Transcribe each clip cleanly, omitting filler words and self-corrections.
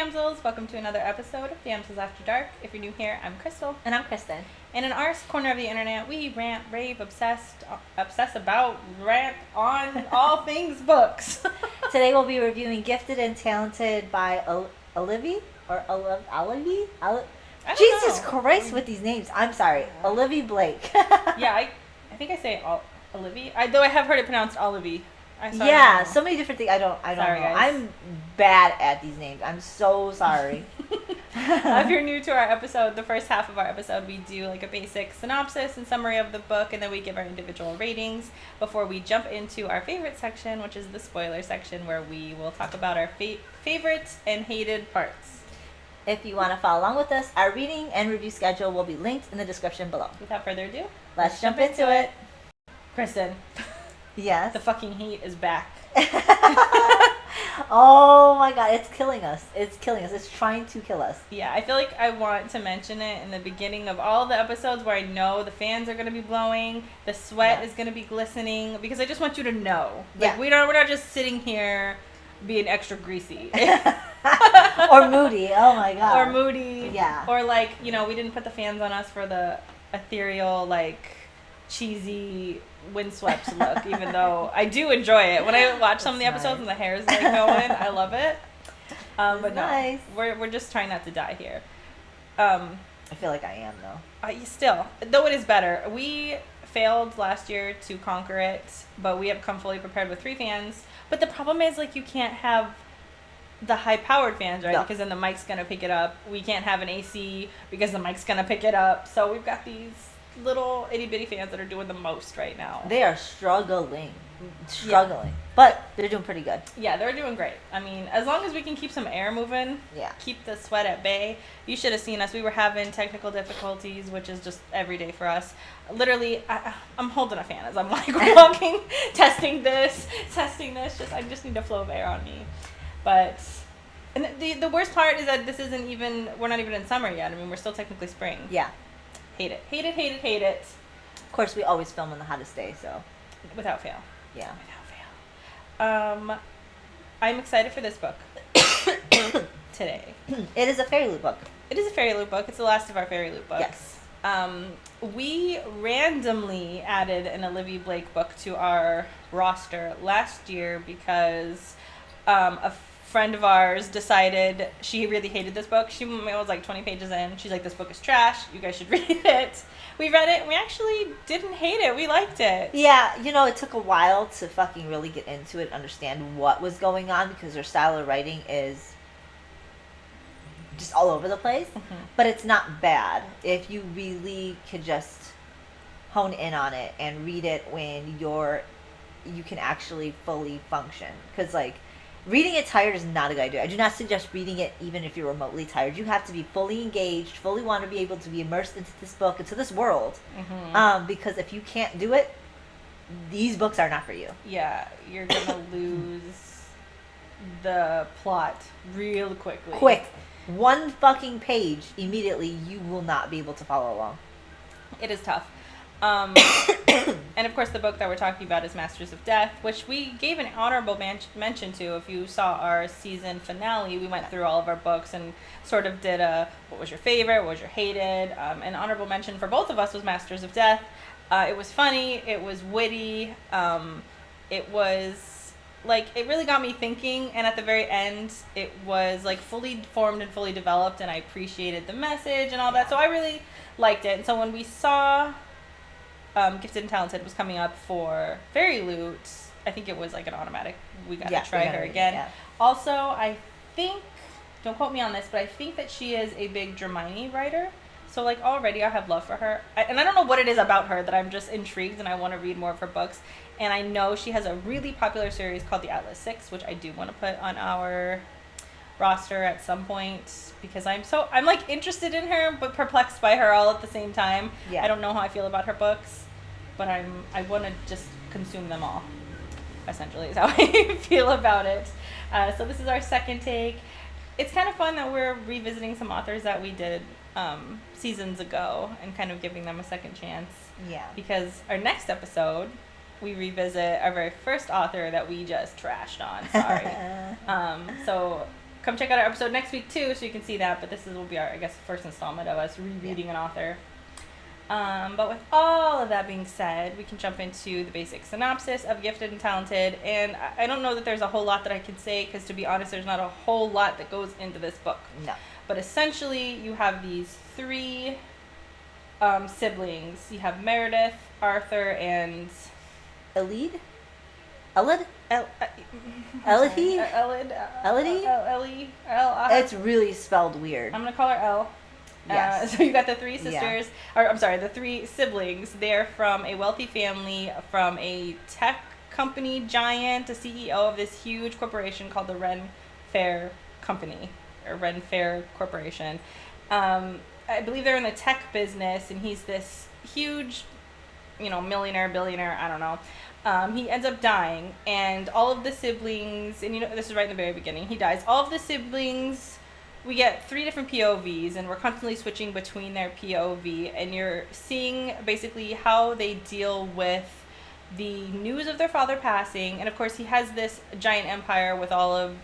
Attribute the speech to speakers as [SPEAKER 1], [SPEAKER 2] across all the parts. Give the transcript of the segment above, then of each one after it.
[SPEAKER 1] Damsels, welcome to another episode of Damsels After Dark. If you're new here, I'm Crystal.
[SPEAKER 2] And I'm Kristen.
[SPEAKER 1] And in our corner of the internet, we rant, rave, obsess about, rant on all things books.
[SPEAKER 2] Today we'll be reviewing Gifted and Talented by Olivie? Olivie? Jesus Christ with these names. I'm sorry. Olivie Blake.
[SPEAKER 1] Yeah, I think I say Olivie. Though I have heard it pronounced Olivie.
[SPEAKER 2] Yeah, so many different things. I don't
[SPEAKER 1] sorry,
[SPEAKER 2] know.
[SPEAKER 1] guys.
[SPEAKER 2] I'm bad at these names. I'm so sorry.
[SPEAKER 1] If you're new to our episode, the first half of our episode, we do like a basic synopsis and summary of the book, and then we give our individual ratings before we jump into our favorite section, which is the spoiler section, where we will talk about our favorite and hated parts.
[SPEAKER 2] If you want to follow along with us, our reading and review schedule will be linked in the description below.
[SPEAKER 1] Without further ado,
[SPEAKER 2] let's jump into it.
[SPEAKER 1] Kristen.
[SPEAKER 2] Yes.
[SPEAKER 1] The fucking heat is back.
[SPEAKER 2] Oh my god, it's killing us. It's killing us. It's trying to kill us.
[SPEAKER 1] Yeah, I feel like I want to mention it in the beginning of all the episodes where I know the fans are going to be blowing, the sweat is going to be glistening, because I just want you to know. Like, we're not just sitting here being extra greasy.
[SPEAKER 2] Or moody. Oh my god.
[SPEAKER 1] Or moody.
[SPEAKER 2] Yeah.
[SPEAKER 1] Or like, we didn't put the fans on us for the ethereal, like, cheesy windswept look, even though I do enjoy it. When I watch some of the episodes and the hair is like going, I love it. But no, we're just trying not to die here.
[SPEAKER 2] I feel like I am though.
[SPEAKER 1] Still, though it is better. We failed last year to conquer it, but we have come fully prepared with 3 fans. But the problem is, like, you can't have the high-powered fans, right? No. Because then the mic's gonna pick it up. We can't have an AC because the mic's gonna pick it up. So we've got these little itty-bitty fans that are doing the most right now.
[SPEAKER 2] They are struggling. But they're doing pretty good.
[SPEAKER 1] Yeah, they're doing great. I mean, as long as we can keep some air moving, keep the sweat at bay. You should have seen us. We were having technical difficulties, which is just every day for us. Literally, I'm holding a fan as I'm like walking, testing this. I just need a flow of air on me. But and the worst part is that we're not even in summer yet. I mean, we're still technically spring.
[SPEAKER 2] Yeah.
[SPEAKER 1] Hate it.
[SPEAKER 2] Of course, we always film on the hottest day, so.
[SPEAKER 1] Without fail.
[SPEAKER 2] Yeah.
[SPEAKER 1] Without fail. I'm excited for this book today.
[SPEAKER 2] It is a fairy loot book.
[SPEAKER 1] It is a fairy loot book. It's the last of our fairy loot books.
[SPEAKER 2] Yes.
[SPEAKER 1] We randomly added an Olivie Blake book to our roster last year because a friend of ours decided she really hated this book. She was like 20 pages in. She's like, this book is trash. You guys should read it. We read it and we actually didn't hate it. We liked it.
[SPEAKER 2] Yeah, it took a while to fucking really get into it, understand what was going on, because her style of writing is just all over the place. Mm-hmm. But it's not bad if you really could just hone in on it and read it when you can actually fully function. Because, like, reading it tired is not a good idea. I do not suggest reading it even if you're remotely tired. You have to be fully engaged, fully want to be able to be immersed into this book, into this world. Mm-hmm. Because if you can't do it, these books are not for you.
[SPEAKER 1] Yeah, you're going to lose the plot real quickly.
[SPEAKER 2] Quick. One fucking page, immediately you will not be able to follow along.
[SPEAKER 1] It is tough. And of course the book that we're talking about is Masters of Death, which we gave an honorable mention to. If you saw our season finale, we went through all of our books and sort of did what was your favorite, what was your hated. An honorable mention for both of us was Masters of Death. It was funny, it was witty, it was like, it really got me thinking, and at the very end it was like fully formed and fully developed, and I appreciated the message and all that, so I really liked it. And so when we saw Gifted and Talented was coming up for Fairy Loot, I think it was like an automatic, we gotta try her again. Yeah. Also, I think, don't quote me on this, but I think that she is a big Hermione writer. So like already I have love for her. And I don't know what it is about her that I'm just intrigued and I want to read more of her books. And I know she has a really popular series called The Atlas 6, which I do want to put on our roster at some point, because I'm like interested in her but perplexed by her all at the same time. I don't know how I feel about her books, but I want to just consume them all, essentially, is how I feel about it. So this is our second take. It's kind of fun that we're revisiting some authors that we did seasons ago and kind of giving them a second chance.
[SPEAKER 2] Yeah.
[SPEAKER 1] Because our next episode, we revisit our very first author that we just trashed on. Sorry. So come check out our episode next week too, so you can see that. But will be our, I guess, first installment of us rereading an author. But with all of that being said, we can jump into the basic synopsis of Gifted and Talented. And I don't know that there's a whole lot that I can say, because to be honest, there's not a whole lot that goes into this book.
[SPEAKER 2] No.
[SPEAKER 1] But essentially, you have these 3 siblings. You have Meredith, Arthur, and...
[SPEAKER 2] Elide?
[SPEAKER 1] Ellie?
[SPEAKER 2] It's really spelled weird.
[SPEAKER 1] I'm going to call her Elle.
[SPEAKER 2] Yes.
[SPEAKER 1] So you got the 3 sisters, the 3 siblings. They're from a wealthy family, from a tech company giant, a CEO of this huge corporation called the Ren Fair Company, or Ren Fair Corporation. I believe they're in the tech business, and he's this huge, millionaire, billionaire, I don't know. He ends up dying, and all of the siblings, and this is right in the very beginning, he dies. All of the siblings... We get 3 different POVs, and we're constantly switching between their POV, and you're seeing basically how they deal with the news of their father passing. And of course, he has this giant empire with all of,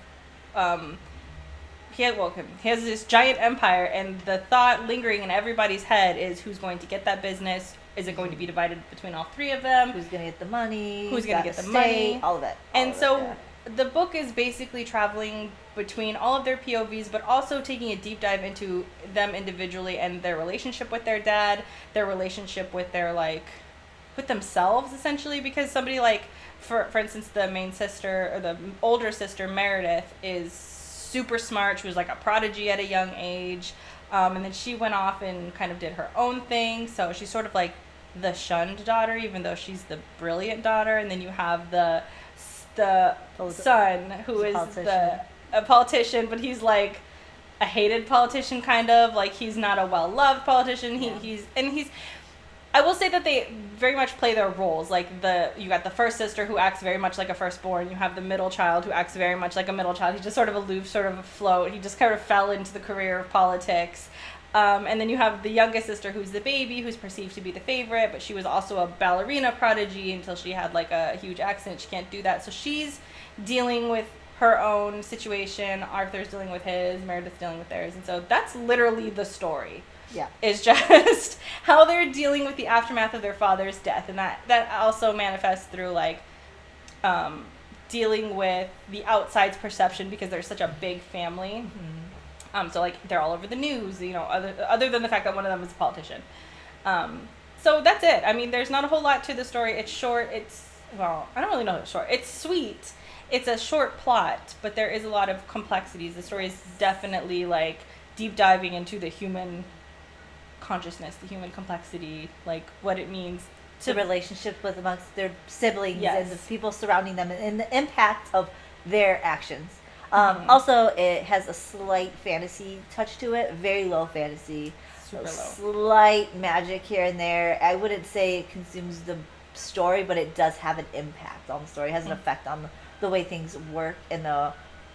[SPEAKER 1] he has this giant empire, and the thought lingering in everybody's head is, who's going to get that business? Is it going to be divided between all 3 of them?
[SPEAKER 2] Who's going to get the money?
[SPEAKER 1] Who's going to get the money?
[SPEAKER 2] All of it.
[SPEAKER 1] And so the book is basically traveling between all of their POVs, but also taking a deep dive into them individually and their relationship with their dad, their relationship with their, with themselves, essentially, because somebody for instance, the main sister, or the older sister, Meredith, is super smart. She was like a prodigy at a young age, and then she went off and kind of did her own thing, so she's sort of like the shunned daughter, even though she's the brilliant daughter. And then you have the son, who is a politician, but he's like a hated politician, kind of. He's not a well-loved politician. He's I will say that they very much play their roles. You got the first sister, who acts very much like a firstborn. You have the middle child, who acts very much like a middle child. He's just sort of aloof, sort of afloat. He just kind of fell into the career of politics. And then you have the youngest sister, who's the baby, who's perceived to be the favorite, but she was also a ballerina prodigy until she had a huge accident. She can't do that. So she's dealing with her own situation. Arthur's dealing with his. Meredith's dealing with theirs. And so that's literally the story.
[SPEAKER 2] Yeah.
[SPEAKER 1] It's just how they're dealing with the aftermath of their father's death. And that also manifests through dealing with the outside's perception, because they're such a big family. Mm-hmm. So they're all over the news, other than the fact that one of them is a politician. So that's it. I mean, there's not a whole lot to the story. It's short. I don't really know if it's short. It's sweet. It's a short plot, but there is a lot of complexities. The story is definitely deep diving into the human consciousness, the human complexity, what it means
[SPEAKER 2] to relationships with amongst their siblings,
[SPEAKER 1] yes,
[SPEAKER 2] and the people surrounding them, and the impact of their actions. Also, it has a slight fantasy touch to it, very low fantasy,
[SPEAKER 1] super low,
[SPEAKER 2] slight magic here and there. I wouldn't say it consumes the story, but it does have an impact on the story. It has an effect on the way things work in the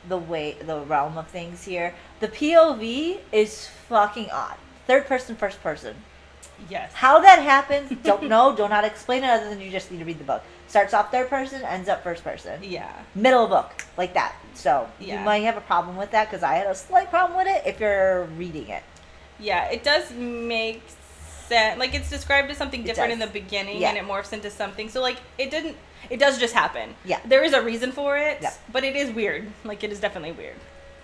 [SPEAKER 2] realm of things here. The POV is fucking odd. Third person, first person.
[SPEAKER 1] Yes.
[SPEAKER 2] How that happens, don't know. Do not explain it, other than you just need to read the book. Starts off third person, ends up first person.
[SPEAKER 1] Yeah.
[SPEAKER 2] Middle of book, like that. So
[SPEAKER 1] yeah,
[SPEAKER 2] you might have a problem with that, because I had a slight problem with it if you're reading it.
[SPEAKER 1] Yeah, it does make sense. It's described as something different in the beginning, and it morphs into something. So it does just happen.
[SPEAKER 2] Yeah.
[SPEAKER 1] There is a reason for it, but it is weird. It is definitely weird.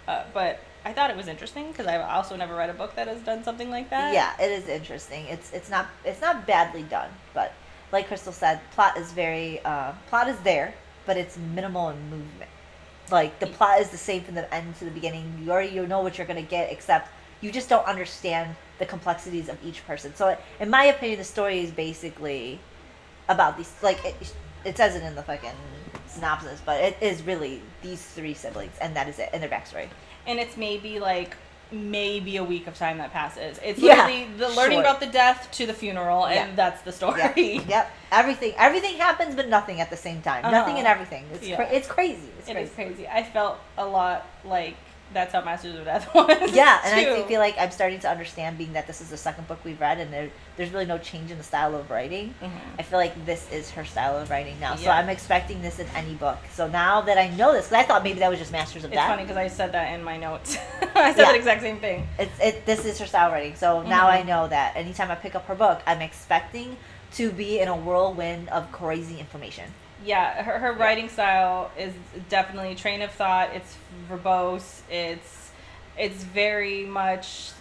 [SPEAKER 1] But I thought it was interesting, because I've also never read a book that has done something like that.
[SPEAKER 2] Yeah, it is interesting. It's not badly done, but like Crystal said, plot is there, but it's minimal in movement. The plot is the same from the end to the beginning. You know what you're gonna get, except you just don't understand the complexities of each person. So in my opinion, the story is basically about these, it says it in the fucking synopsis, but it is really these 3 siblings, and that is it, and their backstory.
[SPEAKER 1] And it's maybe a week of time that passes. It's literally the learning about the death to the funeral, and that's the story.
[SPEAKER 2] Yep. Everything happens, but nothing at the same time. Nothing and everything. It's crazy.
[SPEAKER 1] It is crazy. I felt a lot that's how Masters of Death was.
[SPEAKER 2] Yeah, and
[SPEAKER 1] too.
[SPEAKER 2] I feel like I'm starting to understand, being that this is the second book we've read, and there's really no change in the style of writing. I feel like this is her style of writing now. So I'm expecting this in any book. So now that I know this, because I thought maybe that was just Masters of Death.
[SPEAKER 1] It's funny because I said that in my notes. I said the exact same thing.
[SPEAKER 2] This is her style of writing. So now I know that anytime I pick up her book, I'm expecting to be in a whirlwind of crazy information.
[SPEAKER 1] Yeah, her writing style is definitely train of thought. It's verbose. It's very much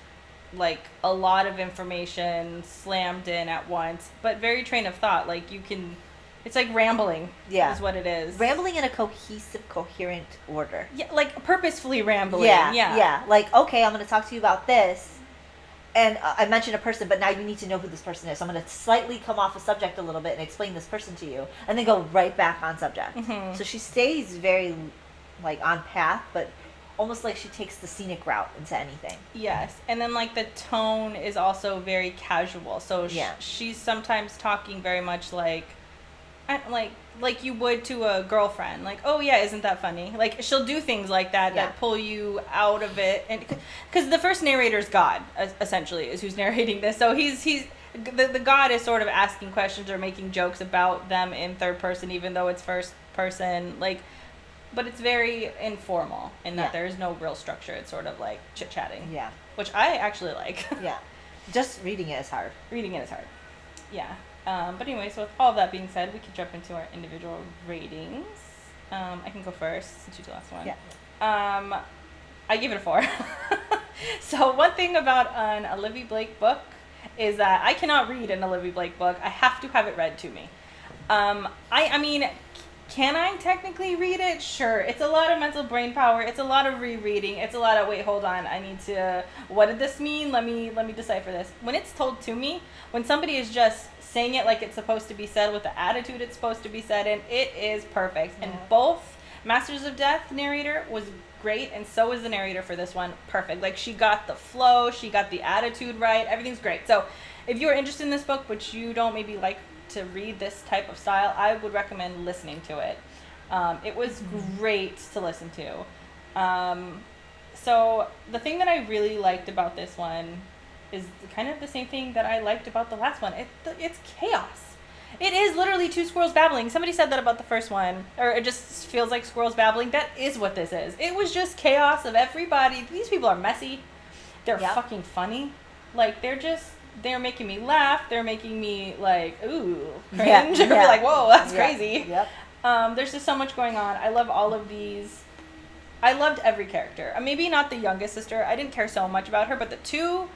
[SPEAKER 1] like a lot of information slammed in at once, but very train of thought. Like it's like rambling. Yeah, is what it is.
[SPEAKER 2] Rambling in a cohesive, coherent order.
[SPEAKER 1] Yeah, like purposefully rambling.
[SPEAKER 2] Yeah. Like, okay, I'm going to talk to you about this. And I mentioned a person, but now you need to know who this person is. So I'm going to slightly come off the subject a little bit and explain this person to you, and then go right back on subject. So she stays very, like, on path, but almost like she takes the scenic route into anything.
[SPEAKER 1] Yes, and then, like, the tone is also very casual. So she's sometimes talking very much like you would to a girlfriend, like, oh yeah, isn't that funny? Like, she'll do things like that that pull you out of it, and because the first narrator's God, essentially, is who's narrating this. So he's the God is sort of asking questions or making jokes about them in third person, even though it's first person, like, but it's very informal in that there's no real structure. It's sort of like chit chatting, which I actually like.
[SPEAKER 2] Just reading it is hard.
[SPEAKER 1] But anyway, so with all of that being said, we could jump into our individual ratings. I can go first since you did the last one. I give it a 4. So one thing about an Olivie Blake book is that I cannot read an Olivie Blake book. I have to have it read to me. I mean, can I technically read it? Sure. It's a lot of mental brain power. It's a lot of rereading. It's a lot of, wait, hold on. I need to, what did this mean? Let me decipher this. When it's told to me, when somebody is just saying it like it's supposed to be said with the attitude it's supposed to be said in, it is perfect. And both Masters of Death narrator was great, and so was the narrator for this one. Perfect. Like, she got the flow, she got the attitude right, everything's great. So if you're interested in this book but you don't maybe like to read this type of style, I would recommend listening to it. It was great to listen to. So the thing that I really liked about this one is kind of the same thing that I liked about the last one. It's chaos. It is literally two squirrels babbling. Somebody said that about the first one, or it just feels like squirrels babbling. That is what this is. It was just chaos of everybody. These people are messy. They're fucking funny. Like, they're making me laugh. They're making me like, ooh, cringe. Or like, whoa, that's crazy. There's just so much going on. I love all of these. I loved every character. Maybe not the youngest sister. I didn't care so much about her, but the two,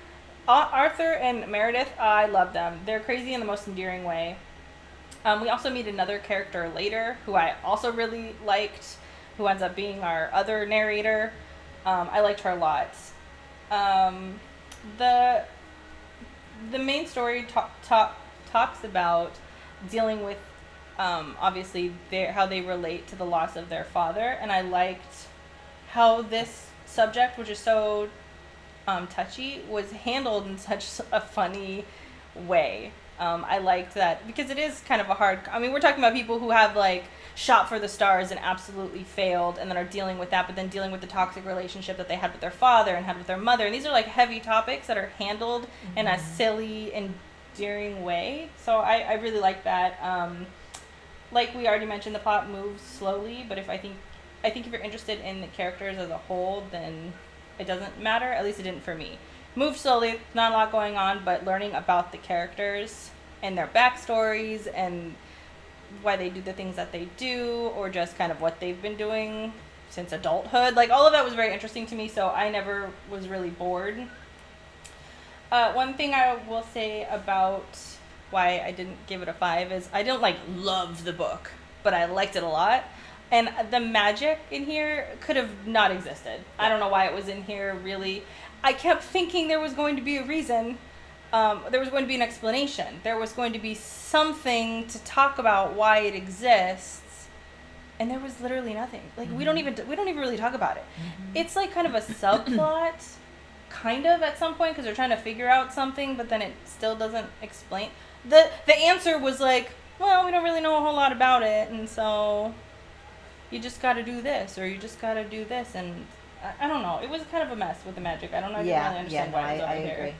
[SPEAKER 1] Arthur and Meredith, I love them. They're crazy in the most endearing way. We also meet another character later who I also really liked, who ends up being our other narrator. I liked her a lot. The main story talks about dealing with, obviously, how they relate to the loss of their father, and I liked how this subject, which is so touchy, was handled in such a funny way. I liked that because it is kind of a hard, we're talking about people who have like shot for the stars and absolutely failed, and then are dealing with that, but then dealing with the toxic relationship that they had with their father and had with their mother, and these are like heavy topics that are handled in a silly, endearing way. So I really like that. Like we already mentioned, the plot moves slowly, but I think if you're interested in the characters as a whole, then it doesn't matter. At least it didn't for me. Moved slowly, not a lot going on, but learning about the characters and their backstories and why they do the things that they do, or just kind of what they've been doing since adulthood. Like, all of that was very interesting to me, so I never was really bored. One thing I will say about why I didn't give it a 5 is I don't love the book, but I liked it a lot. And the magic in here could have not existed. I don't know why it was in here, really. I kept thinking there was going to be a reason. There was going to be an explanation. There was going to be something to talk about why it exists. And there was literally nothing. Like, we don't even really talk about it. It's like kind of a subplot, kind of, at some point, because they're trying to figure out something, but then it still doesn't explain. The answer was like, well, we don't really know a whole lot about it, and so you just got to do this, or you just got to do this, and I don't know. It was kind of a mess with the magic. I don't know. I didn't really understand
[SPEAKER 2] no,
[SPEAKER 1] why it was over
[SPEAKER 2] I
[SPEAKER 1] there.
[SPEAKER 2] agree.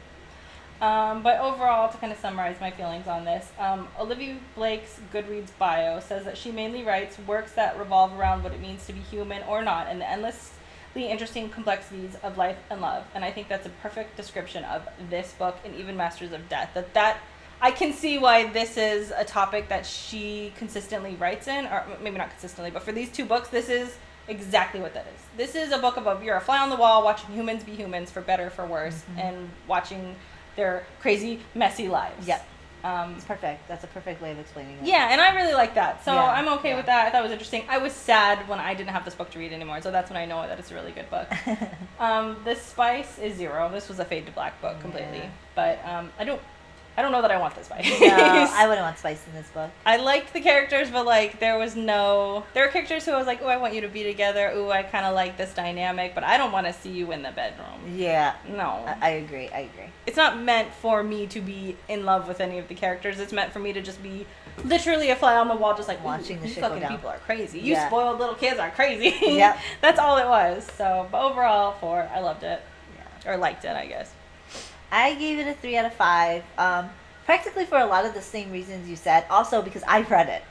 [SPEAKER 1] But overall, to kind of summarize my feelings on this, Olivie Blake's Goodreads bio says that she mainly writes works that revolve around what it means to be human or not, and the endlessly interesting complexities of life and love. And I think that's a perfect description of this book and even Masters of Death. That I can see why this is a topic that she consistently writes in, or maybe not consistently, but for these two books, this is exactly what that is. This is a book about you're a fly on the wall watching humans be humans, for better, for worse, and watching their crazy, messy lives.
[SPEAKER 2] Yep. It's perfect. That's a perfect way of explaining it.
[SPEAKER 1] Yeah, and I really like that. So
[SPEAKER 2] Yeah,
[SPEAKER 1] I'm okay with that. I thought it was interesting. I was sad when I didn't have this book to read anymore, so that's when I know that it's a really good book. The spice is 0. This was a fade to black book completely.
[SPEAKER 2] Yeah.
[SPEAKER 1] But I don't know that I want this spice.
[SPEAKER 2] No, I wouldn't want spice in this book.
[SPEAKER 1] I liked the characters, but like there were characters who I was like, oh, I want you to be together. Oh, I kind of like this dynamic, but I don't want to see you in the bedroom.
[SPEAKER 2] Yeah.
[SPEAKER 1] No.
[SPEAKER 2] I agree.
[SPEAKER 1] It's not meant for me to be in love with any of the characters. It's meant for me to just be literally a fly on the wall, just like
[SPEAKER 2] watching the
[SPEAKER 1] these
[SPEAKER 2] shit go
[SPEAKER 1] fucking
[SPEAKER 2] down.
[SPEAKER 1] people are crazy. You
[SPEAKER 2] Yeah.
[SPEAKER 1] spoiled little kids are crazy.
[SPEAKER 2] Yep.
[SPEAKER 1] That's all it was. So, but overall, 4. I loved it.
[SPEAKER 2] Yeah.
[SPEAKER 1] Or liked it, I guess.
[SPEAKER 2] I gave it a 3 out of 5. Practically for a lot of the same reasons you said. Also because I read it.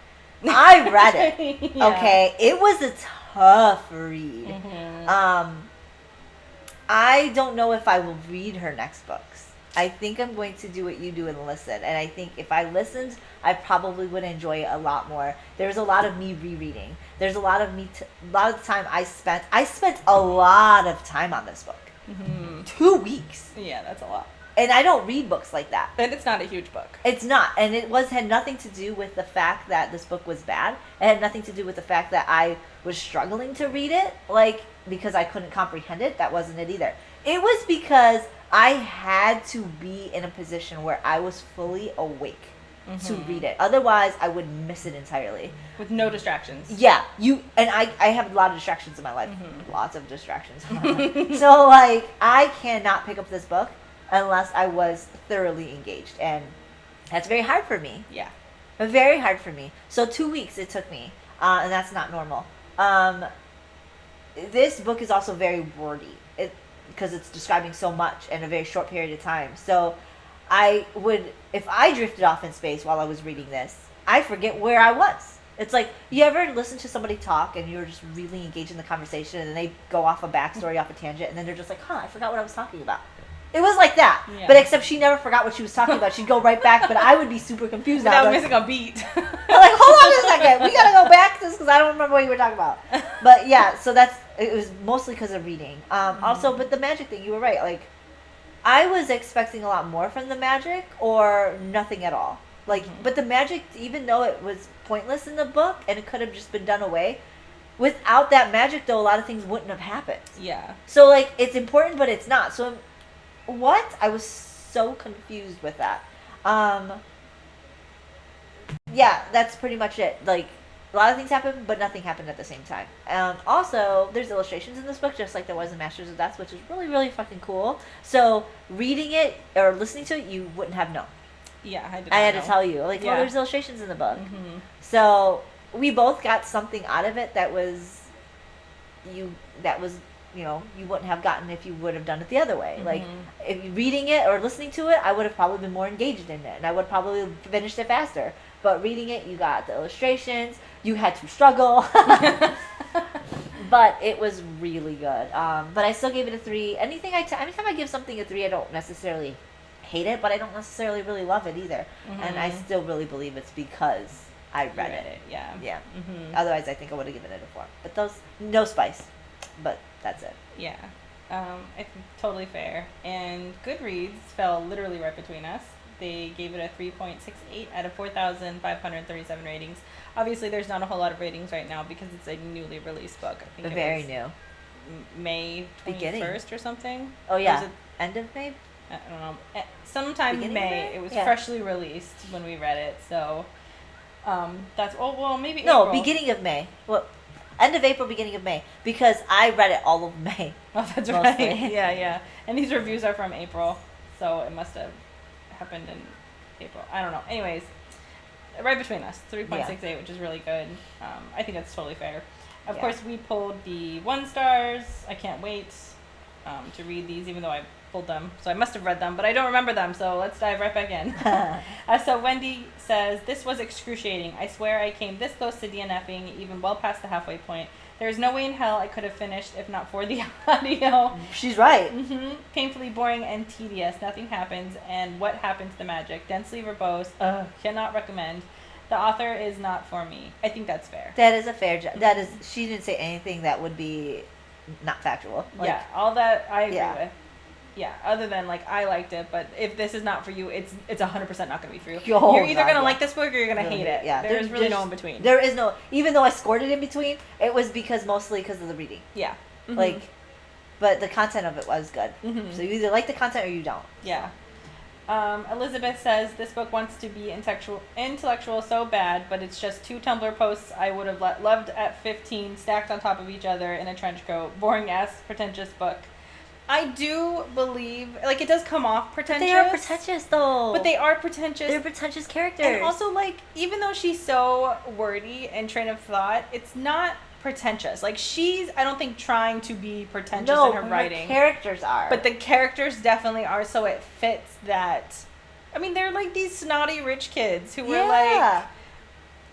[SPEAKER 2] I read it.
[SPEAKER 1] Yeah.
[SPEAKER 2] Okay. It was a tough read.
[SPEAKER 1] Mm-hmm.
[SPEAKER 2] I don't know if I will read her next books. I think I'm going to do what you do and listen. And I think if I listened, I probably would enjoy it a lot more. There's a lot of me rereading. There's a lot of a lot of the time I spent a lot of time on this book. 2 weeks.
[SPEAKER 1] Yeah, that's a lot.
[SPEAKER 2] And I don't read books like that.
[SPEAKER 1] And it's not a huge book.
[SPEAKER 2] It's not. And it had nothing to do with the fact that this book was bad. It had nothing to do with the fact that I was struggling to read it, like, because I couldn't comprehend it. That wasn't it either. It was because I had to be in a position where I was fully awake to read it. Otherwise, I would miss it entirely.
[SPEAKER 1] With no distractions.
[SPEAKER 2] Yeah. I have a lot of distractions in my life. Lots of distractions in my life. So, like, I cannot pick up this book unless I was thoroughly engaged. And that's very hard for me.
[SPEAKER 1] Yeah.
[SPEAKER 2] Very hard for me. So 2 weeks it took me. And that's not normal. This book is also very wordy. Because it's describing so much in a very short period of time. So if I drifted off in space while I was reading this, I forget where I was. It's like, you ever listen to somebody talk and you're just really engaged in the conversation and then they go off a backstory, off a tangent, and then they're just like, I forgot what I was talking about. It was like that.
[SPEAKER 1] Yeah.
[SPEAKER 2] But except she never forgot what she was talking about. She'd go right back, but I would be super confused.
[SPEAKER 1] Without missing a beat.
[SPEAKER 2] I'm like, hold on a second. We gotta go back to this because I don't remember what you were talking about. But yeah, so it was mostly because of reading. Also, but the magic thing, you were right. Like, I was expecting a lot more from the magic or nothing at all. Like, but the magic, even though it was pointless in the book and it could have just been done away, without that magic, though, a lot of things wouldn't have happened.
[SPEAKER 1] Yeah.
[SPEAKER 2] So, like, it's important, but it's not. So, what? I was so confused with that. Yeah, that's pretty much it. Like, a lot of things happened, but nothing happened at the same time. Also, there's illustrations in this book, just like there was in Masters of Death, which is really, really fucking cool. So, reading it or listening to it, you wouldn't have known.
[SPEAKER 1] Yeah,
[SPEAKER 2] I had to tell you. Like,
[SPEAKER 1] Yeah.
[SPEAKER 2] there's illustrations in the book. So, we both got something out of it that was, you wouldn't have gotten if you would have done it the other way. Like, if you reading it or listening to it, I would have probably been more engaged in it, and I would probably finished it faster. But reading it, you got the illustrations, you had to struggle. But it was really good. But I still gave it a 3. Anytime I give something a 3, I don't necessarily hate it, but I don't necessarily really love it either. And I still really believe it's because I read it.
[SPEAKER 1] Yeah.
[SPEAKER 2] Yeah. Otherwise, I think I would have given it a 4. But no spice. But that's it.
[SPEAKER 1] Yeah. I think totally fair. And Goodreads fell literally right between us. They gave it a 3.68 out of 4,537 ratings. Obviously, there's not a whole lot of ratings right now because it's a newly released book. I think
[SPEAKER 2] Very new.
[SPEAKER 1] May 21st or something.
[SPEAKER 2] Oh, yeah.
[SPEAKER 1] Was it,
[SPEAKER 2] end of May?
[SPEAKER 1] I don't know. Sometime in
[SPEAKER 2] Beginning
[SPEAKER 1] May.
[SPEAKER 2] of May?
[SPEAKER 1] It was
[SPEAKER 2] Yeah.
[SPEAKER 1] freshly released when we read it. So that's, maybe
[SPEAKER 2] No,
[SPEAKER 1] April.
[SPEAKER 2] beginning of May. Well, end of April, beginning of May. Because I read it all of May.
[SPEAKER 1] Oh, that's
[SPEAKER 2] mostly.
[SPEAKER 1] right. Yeah. And these reviews are from April. So it must have happened in April. I don't know. Anyways, right between us, 3.68, which is really good. I think that's totally fair. Of course, we pulled the 1 stars. I can't wait to read these, even though I pulled them. So I must have read them, but I don't remember them. So let's dive right back in. So Wendy says, this was excruciating. I swear I came this close to DNFing, even well past the halfway point. There is no way in hell I could have finished if not for the audio.
[SPEAKER 2] She's right.
[SPEAKER 1] Painfully boring and tedious. Nothing happens. And what happened to the magic? Densely verbose. Cannot recommend. The author is not for me. I think that's fair.
[SPEAKER 2] That is a fair job. That is, she didn't say anything that would be not factual. Like,
[SPEAKER 1] yeah, all that I agree with. Yeah, other than, like, I liked it, but if this is not for you, it's 100% not going to be for you. You're either going to like this book or you're going to hate it.
[SPEAKER 2] Yeah,
[SPEAKER 1] there's really no in between.
[SPEAKER 2] There is no, even though I scored it in between, it was mostly because of the reading.
[SPEAKER 1] Yeah.
[SPEAKER 2] Like, but the content of it was good. So you either like the content or you don't.
[SPEAKER 1] Yeah. Elizabeth says, this book wants to be intellectual so bad, but it's just 2 Tumblr posts I would have loved at 15 stacked on top of each other in a trench coat. Boring ass, pretentious book. I do believe, like, it does come off pretentious.
[SPEAKER 2] They are pretentious, though.
[SPEAKER 1] But they are pretentious.
[SPEAKER 2] They're pretentious characters.
[SPEAKER 1] And also, like, even though she's so wordy and train of thought, it's not pretentious. Like, she's, I don't think, trying to be pretentious in her writing.
[SPEAKER 2] No, characters are.
[SPEAKER 1] But the characters definitely are, so it fits that. I mean, they're like these snotty rich kids who were, like,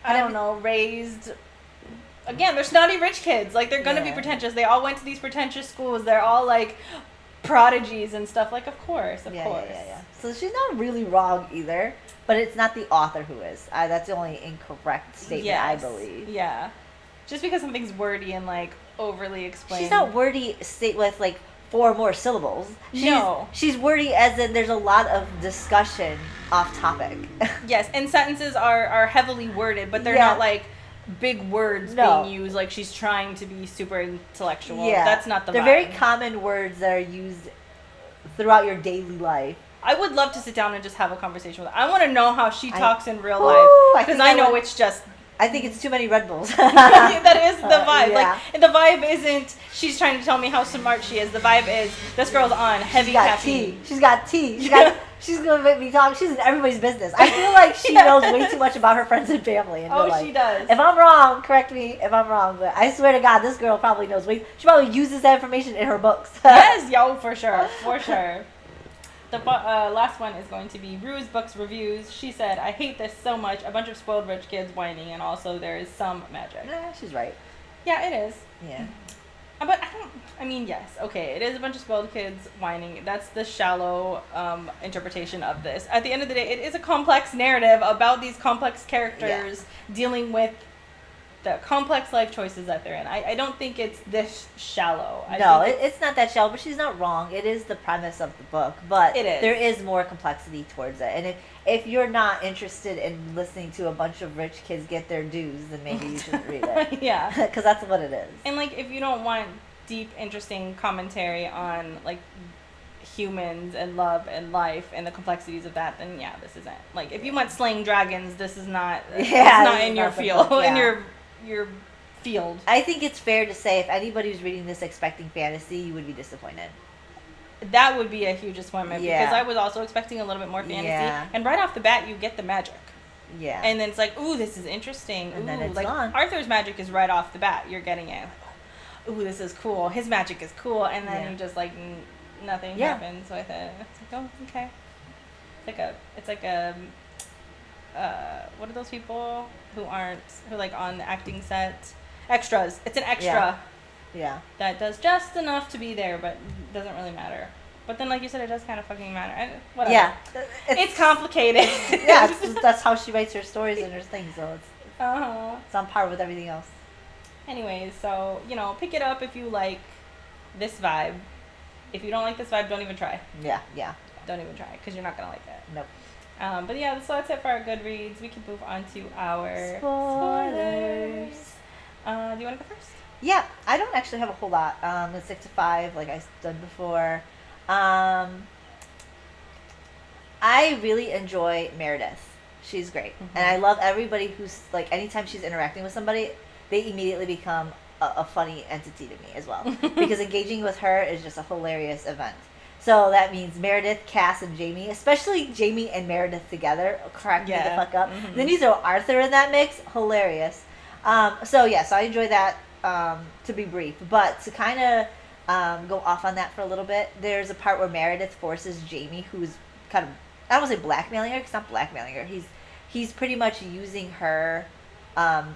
[SPEAKER 1] I don't know, raised... Again, they're snotty rich kids. Like, they're going to be pretentious. They all went to these pretentious schools. They're all, like, prodigies and stuff. Like, of course.
[SPEAKER 2] Yeah. So she's not really wrong either, but it's not the author who is. That's the only incorrect statement, I believe.
[SPEAKER 1] Yeah. Just because something's wordy and, like, overly explained.
[SPEAKER 2] She's not wordy with, like, 4 more syllables. She's wordy as in there's a lot of discussion off topic.
[SPEAKER 1] Yes, and sentences are heavily worded, but they're not, like... big words being used, like she's trying to be super intellectual. That's not the vibe.
[SPEAKER 2] They're very common words that are used throughout your daily life.
[SPEAKER 1] I would love to sit down and just have a conversation with her. I want to know how she talks in real life, because I know it's just...
[SPEAKER 2] I think it's too many Red Bulls.
[SPEAKER 1] That is the vibe. Like, the vibe isn't she's trying to tell me how smart she is. The vibe is this girl's on heavy caffeine.
[SPEAKER 2] She's got tea. She's going to make me talk. She's in everybody's business. I feel like she knows way too much about her friends and family.
[SPEAKER 1] She does.
[SPEAKER 2] If I'm wrong, correct me if I'm wrong, but I swear to God, this girl probably knows way. She probably uses that information in her books.
[SPEAKER 1] Yes, for sure. For sure. The last one is going to be Rue's Books Reviews. She said, I hate this so much. A bunch of spoiled rich kids whining, and also there is some magic.
[SPEAKER 2] She's right.
[SPEAKER 1] Yeah, it is.
[SPEAKER 2] Yeah.
[SPEAKER 1] But yes, okay, it is a bunch of spoiled kids whining. That's the shallow interpretation of this. At the end of the day, it is a complex narrative about these complex characters dealing with the complex life choices that they're in. I don't think it's this shallow.
[SPEAKER 2] It's not that shallow, but she's not wrong. It is the premise of the book, but there is more complexity towards it. And if you're not interested in listening to a bunch of rich kids get their dues, then maybe you shouldn't read it. Yeah. Because that's what it is.
[SPEAKER 1] And, like, if you don't want deep, interesting commentary on, like, humans and love and life and the complexities of that, then this isn't. Like, if you want slaying dragons, this is not. It's not in your field. In your field.
[SPEAKER 2] I think it's fair to say if anybody was reading this expecting fantasy, you would be disappointed.
[SPEAKER 1] That would be a huge disappointment because I was also expecting a little bit more fantasy. And right off the bat, you get the magic. Yeah. And then it's like, ooh, this is interesting.
[SPEAKER 2] And then it's
[SPEAKER 1] like
[SPEAKER 2] gone.
[SPEAKER 1] Arthur's magic is right off the bat. You're getting it. Ooh, this is cool. His magic is cool. And then you just like nothing happens with it. It's like, oh, okay. It's like a what are those people who like on the acting set? Extras. It's an extra.
[SPEAKER 2] Yeah.
[SPEAKER 1] That does just enough to be there, but doesn't really matter. But then, like you said, it does kind of fucking matter. Whatever. Yeah. It's complicated.
[SPEAKER 2] That's how she writes her stories and her things, so it's on par with everything else.
[SPEAKER 1] Anyways, so, pick it up if you like this vibe. If you don't like this vibe, don't even try.
[SPEAKER 2] Yeah.
[SPEAKER 1] Don't even try, because you're not going to like it.
[SPEAKER 2] Nope.
[SPEAKER 1] But yeah, so that's it for our Goodreads. We can move on to our
[SPEAKER 2] spoilers.
[SPEAKER 1] Do you want to go first?
[SPEAKER 2] Yeah, I don't actually have a whole lot. Let's stick to 5, like I done before. I really enjoy Meredith. She's great. And I love everybody who's, like, anytime she's interacting with somebody, they immediately become a funny entity to me as well. Because engaging with her is just a hilarious event. So that means Meredith, Cass, and Jamie, especially Jamie and Meredith together, crack me the fuck up. Then you throw Arthur in that mix, hilarious. So I enjoy that. to be brief, but to kind of go off on that for a little bit, there's a part where Meredith forces Jamie, who's kind of, I don't want to say blackmailing her, because not blackmailing her, he's pretty much using her,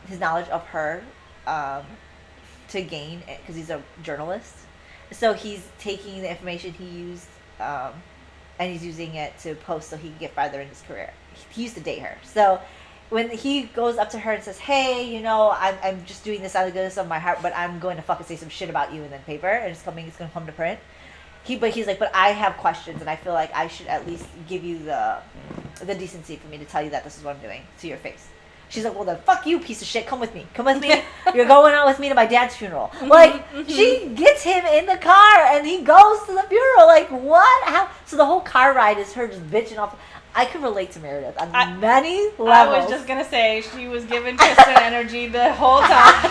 [SPEAKER 2] his knowledge of her, to gain, because he's a journalist. So he's taking the information he used, and he's using it to post so he can get farther in his career. He used to date her. So when he goes up to her and says, hey, you know, I'm just doing this out of the goodness of my heart, but I'm going to fucking say some shit about you in the paper, and it's going to come to print. He's like, but I have questions, and I feel like I should at least give you the decency for me to tell you that this is what I'm doing to your face. She's like, well then fuck you, piece of shit, come with me. You're going out with me to my dad's funeral. Like, she gets him in the car and he goes to the funeral. Like, what? How? So the whole car ride is her just bitching off. I can relate to Meredith on many levels.
[SPEAKER 1] I was just gonna say, she was giving Kristen energy the whole time.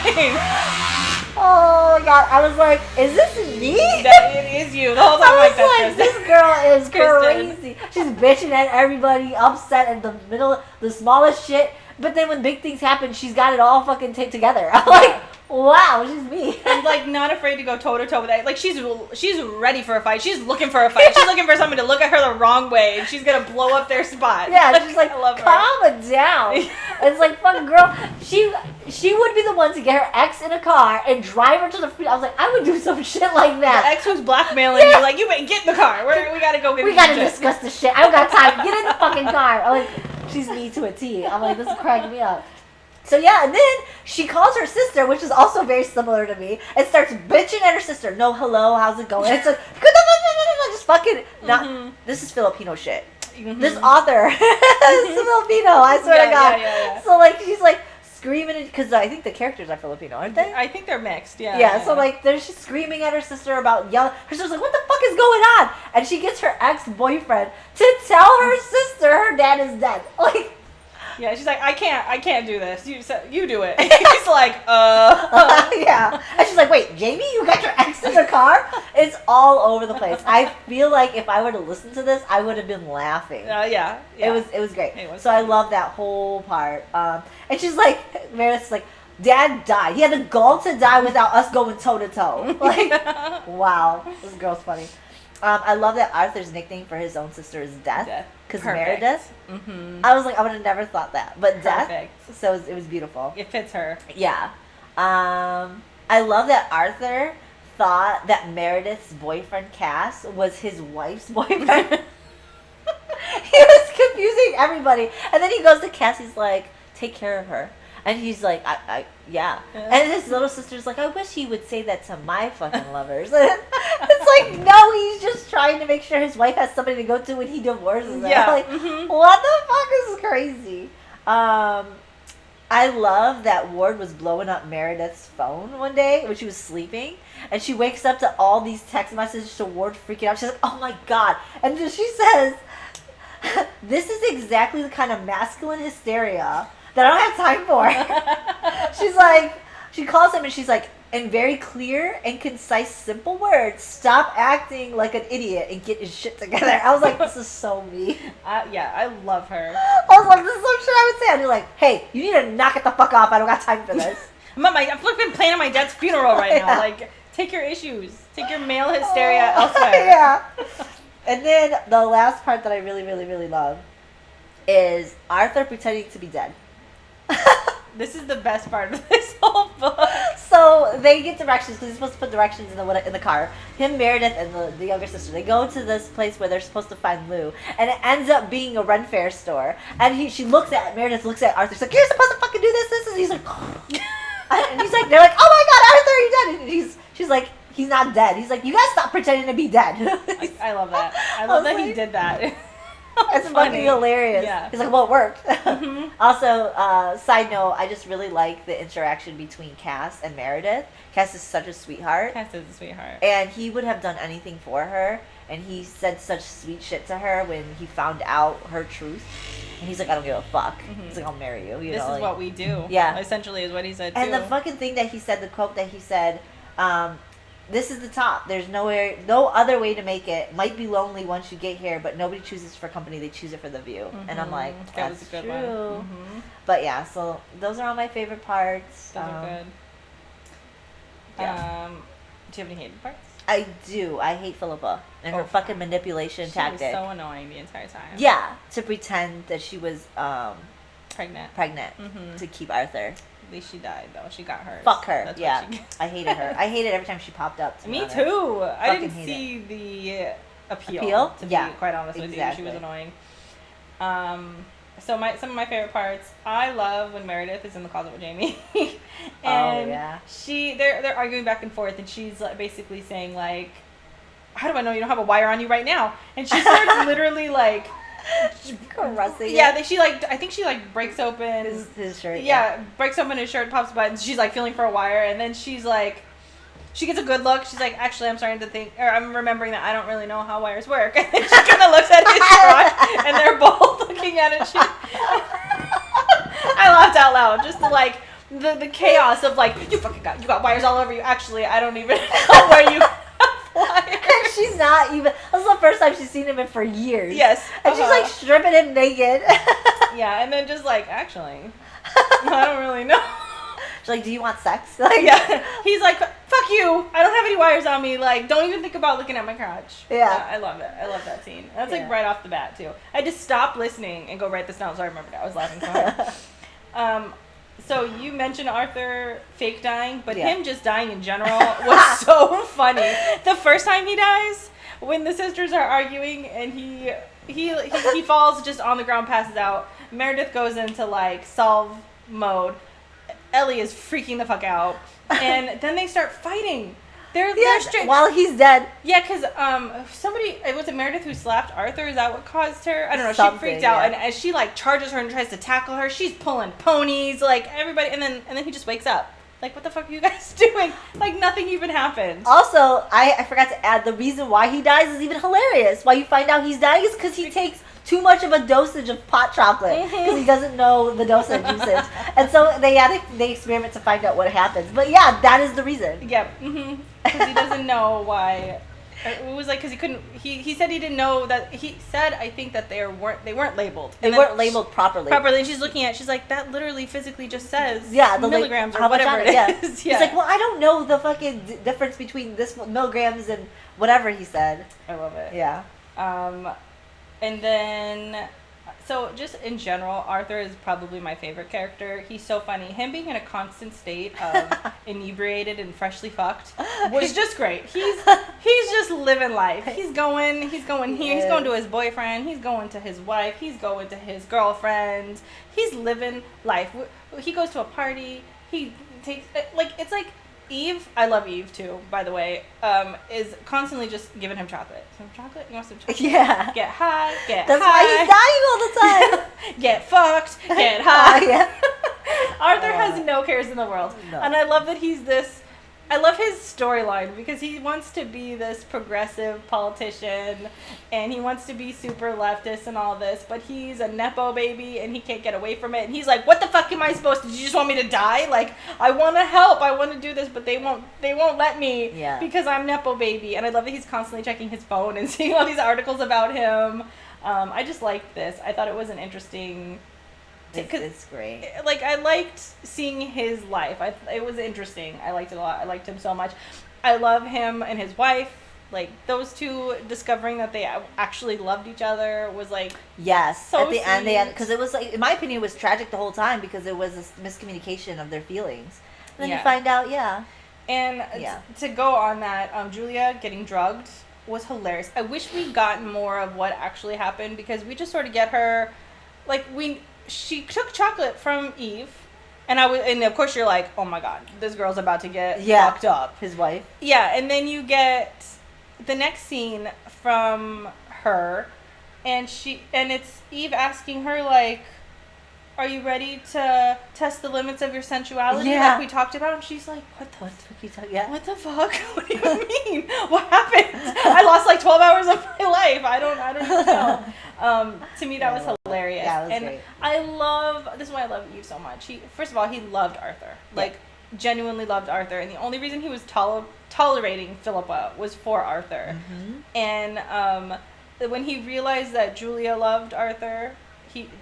[SPEAKER 2] Oh my god, I was like, is this me?
[SPEAKER 1] It is you. The whole time
[SPEAKER 2] I was like, this girl is crazy. She's bitching at everybody, upset in the middle, the smallest shit. But then when big things happen, she's got it all fucking together. I'm like, wow, she's me.
[SPEAKER 1] And like not afraid to go toe to toe with that. Like she's ready for a fight. She's looking for a fight. She's looking for someone to look at her the wrong way, and she's gonna blow up their spot.
[SPEAKER 2] Yeah, she's like,
[SPEAKER 1] I love her.
[SPEAKER 2] calm it down. It's like, fucking girl, she would be the one to get her ex in a car and drive her to the free. I was like, I would do some shit like that.
[SPEAKER 1] The ex who's blackmailing you, like, you better get in the car. We gotta go get.
[SPEAKER 2] We gotta discuss this shit. I don't got time. Get in the fucking car. I'm like, she's me to a T. I'm like, this is cracking me up. So yeah, and then she calls her sister, which is also very similar to me, and starts bitching at her sister. No, hello, how's it going? It's like, just fucking not. This is Filipino shit. This author is Filipino. I swear to God.
[SPEAKER 1] Yeah.
[SPEAKER 2] So like, she's like screaming because I think the characters are Filipino, aren't they?
[SPEAKER 1] I think they're mixed. Yeah.
[SPEAKER 2] Yeah. So like, she's screaming at her sister about yelling. Her sister's like, "What the fuck is going on?" And she gets her ex-boyfriend to tell her sister her dad is dead. Like.
[SPEAKER 1] Yeah, she's like, I can't do this. You do it. He's like,
[SPEAKER 2] yeah. And she's like, wait, Jamie, you got your ex in the car? It's all over the place. I feel like if I were to listen to this, I would have been laughing.
[SPEAKER 1] Yeah.
[SPEAKER 2] It was great. So I love that whole part. And she's like, Meredith's like, Dad died. He had the gall to die without us going toe to toe. Like, wow, this girl's funny. I love that Arthur's nickname for his own sister is Death. Because Meredith.
[SPEAKER 1] Mm-hmm.
[SPEAKER 2] I was like, I would have never thought that. But
[SPEAKER 1] Perfect.
[SPEAKER 2] Death. So it was beautiful.
[SPEAKER 1] It fits her.
[SPEAKER 2] Yeah. I love that Arthur thought that Meredith's boyfriend, Cass, was his wife's boyfriend. He was confusing everybody. And then he goes to Cass, he's like, take care of her. And he's like, yeah. And his little sister's like, I wish he would say that to my fucking lovers. It's like, no, he's just trying to make sure his wife has somebody to go to when he divorces her.
[SPEAKER 1] Yeah.
[SPEAKER 2] Like, what the fuck is crazy? I love that Ward was blowing up Meredith's phone one day when she was sleeping. And she wakes up to all these text messages to Ward freaking out. She's like, oh my God. And then she says, this is exactly the kind of masculine hysteria that I don't have time for. She's like, she calls him and she's like, in very clear and concise, simple words, stop acting like an idiot and get your shit together. I was like, this is so me.
[SPEAKER 1] Yeah, I love her.
[SPEAKER 2] I was like, this is some shit I would say. And you're like, hey, you need to knock it the fuck off. I don't got time for this.
[SPEAKER 1] I'm flipping planning my dad's funeral right now. Like, take your issues. Take your male hysteria elsewhere.
[SPEAKER 2] Yeah. And then the last part that I really, really, really love is Arthur pretending to be dead.
[SPEAKER 1] This is the best part of this whole book.
[SPEAKER 2] So they get directions because he's supposed to put directions in the car. Him, Meredith, and the younger sister. They go to this place where they're supposed to find Lou, and it ends up being a Ren Fair store. And Meredith looks at Arthur. She's like, "You're supposed to fucking do this." And he's like, and he's like, they're like, "Oh my God, Arthur, you're dead." And she's like, "He's not dead." He's like, "You guys stop pretending to be dead."
[SPEAKER 1] I love that. I love that he did that.
[SPEAKER 2] It's fucking hilarious.
[SPEAKER 1] Yeah.
[SPEAKER 2] He's like, well, it worked. Also, side note, I just really like the interaction between Cass and Meredith. Cass is such a sweetheart.
[SPEAKER 1] Cass is a sweetheart.
[SPEAKER 2] And he would have done anything for her. And he said such sweet shit to her when he found out her truth. And he's like, I don't give a fuck. He's like, I'll marry you.
[SPEAKER 1] This is what we do.
[SPEAKER 2] Yeah.
[SPEAKER 1] Essentially is what he said,
[SPEAKER 2] and
[SPEAKER 1] too.
[SPEAKER 2] the fucking thing that he said, the quote that he said, this is the top. There's no other way to make it. Might be lonely once you get here, but nobody chooses for company. They choose it for the view. And I'm like, that's
[SPEAKER 1] that was a good
[SPEAKER 2] true.
[SPEAKER 1] One.
[SPEAKER 2] But yeah, so those are all my favorite parts.
[SPEAKER 1] Those are good.
[SPEAKER 2] Yeah.
[SPEAKER 1] Do you have any hated parts?
[SPEAKER 2] I do. I hate Philippa and her fucking manipulation tactic.
[SPEAKER 1] She was so annoying the entire time.
[SPEAKER 2] Yeah, to pretend that she was
[SPEAKER 1] pregnant
[SPEAKER 2] to keep Arthur.
[SPEAKER 1] At least she died though. She got hers.
[SPEAKER 2] Fuck her.
[SPEAKER 1] That's
[SPEAKER 2] yeah, I hated her. I hated every time she popped up.
[SPEAKER 1] Me too. I didn't see the appeal. To be quite honest with you, she was annoying. So some of my favorite parts, I love when Meredith is in the closet with Jamie, and they're arguing back and forth, and she's like, basically saying like, "How do I know you don't have a wire on you right now?" And she starts literally like
[SPEAKER 2] caressing.
[SPEAKER 1] Yeah, I think she like breaks open
[SPEAKER 2] his shirt.
[SPEAKER 1] Yeah, breaks open his shirt, pops the buttons. She's like feeling for a wire, and then she's like. She gets a good look. She's like, actually, I'm starting to think, or I'm remembering that I don't really know how wires work. And then she kind of looks at his truck, and they're both looking at it. I laughed out loud, just the chaos of like, you got wires all over you. Actually, I don't even know where you have wires.
[SPEAKER 2] And she's not even. That's the first time she's seen him in for years.
[SPEAKER 1] Yes,
[SPEAKER 2] and she's like stripping him naked.
[SPEAKER 1] Yeah, and then just like, actually, I don't really know.
[SPEAKER 2] She's like, do you want sex? Like,
[SPEAKER 1] yeah. He's like, fuck you. I don't have any wires on me. Like, don't even think about looking at my crotch.
[SPEAKER 2] Yeah.
[SPEAKER 1] I love it. I love that scene. That's like right off the bat, too. I just stopped listening and go write this down so I remembered it. I was laughing so hard. So you mentioned Arthur fake dying, but him just dying in general was so funny. The first time he dies, when the sisters are arguing and he falls just on the ground, passes out. Meredith goes into like solve mode. Ellie is freaking the fuck out, and then they start fighting. They're straight
[SPEAKER 2] while he's dead.
[SPEAKER 1] Yeah, because was it Meredith who slapped Arthur? Is that what caused her? I don't know.
[SPEAKER 2] Something,
[SPEAKER 1] she freaked out, and as she like charges her and tries to tackle her, she's pulling ponies, like everybody, and then he just wakes up. Like, what the fuck are you guys doing? Like, nothing even happened.
[SPEAKER 2] Also, I forgot to add, the reason why he dies is even hilarious. Why you find out he's dying is because he takes too much of a dosage of pot chocolate because he doesn't know the dosage usage. And so they experiment to find out what happens. But yeah, that is the reason.
[SPEAKER 1] Yeah, because he doesn't know why. It was like because he couldn't. He said he didn't know that. He said I think that they weren't labeled.
[SPEAKER 2] They weren't labeled properly.
[SPEAKER 1] And she's looking at. She's like, that literally physically just says
[SPEAKER 2] the
[SPEAKER 1] milligrams or whatever it is.
[SPEAKER 2] Yeah. He's like, well, I don't know the fucking difference between this milligrams and whatever he said.
[SPEAKER 1] I love it.
[SPEAKER 2] Yeah.
[SPEAKER 1] And then, so just in general, Arthur is probably my favorite character. He's so funny. Him being in a constant state of inebriated and freshly fucked was just great. He's just living life. He's going here. He's going to his boyfriend. He's going to his wife. He's going to his girlfriend. He's living life. He goes to a party. He takes, it's like, Eve, I love Eve too, by the way, is constantly just giving him chocolate. Some chocolate? You want some chocolate?
[SPEAKER 2] Yeah.
[SPEAKER 1] Get high,
[SPEAKER 2] That's why he's dying all the time.
[SPEAKER 1] Get fucked, get high.
[SPEAKER 2] Yeah.
[SPEAKER 1] Arthur has no cares in the world.
[SPEAKER 2] No.
[SPEAKER 1] And I love that he's this, I love his storyline because he wants to be this progressive politician and he wants to be super leftist and all this, but he's a Nepo baby and he can't get away from it. And he's like, what the fuck am I supposed to do? You just want me to die? Like, I want to help. I want to do this, but they won't let me because I'm Nepo baby. And I love that he's constantly checking his phone and seeing all these articles about him. I just liked this. I thought it was an interesting...
[SPEAKER 2] It's great.
[SPEAKER 1] Like, I liked seeing his life. It was interesting. I liked it a lot. I liked him so much. I love him and his wife. Like, those two discovering that they actually loved each other was, like...
[SPEAKER 2] Yes.
[SPEAKER 1] So
[SPEAKER 2] at the end,
[SPEAKER 1] sweet.
[SPEAKER 2] because it was, like, in my opinion, it was tragic the whole time because it was a miscommunication of their feelings. And then you find out,
[SPEAKER 1] And to go on that, Julia getting drugged was hilarious. I wish we'd gotten more of what actually happened because we just sort of get her... Like, she took chocolate from Eve, and of course you're like, oh my god, this girl's about to get fucked up.
[SPEAKER 2] His wife.
[SPEAKER 1] Yeah, and then you get the next scene from her, and it's Eve asking her like, are you ready to test the limits of your sensuality like we talked about? And she's like, what the fuck? What the fuck? What do you mean? What happened? I lost like 12 hours of my life. I don't even know. To me, that was hilarious.
[SPEAKER 2] Yeah, it was
[SPEAKER 1] great. This is why I love Eve so much. First of all, he loved Arthur. Like, genuinely loved Arthur. And the only reason he was tolerating Philippa was for Arthur. Mm-hmm. And when he realized that Julia loved Arthur,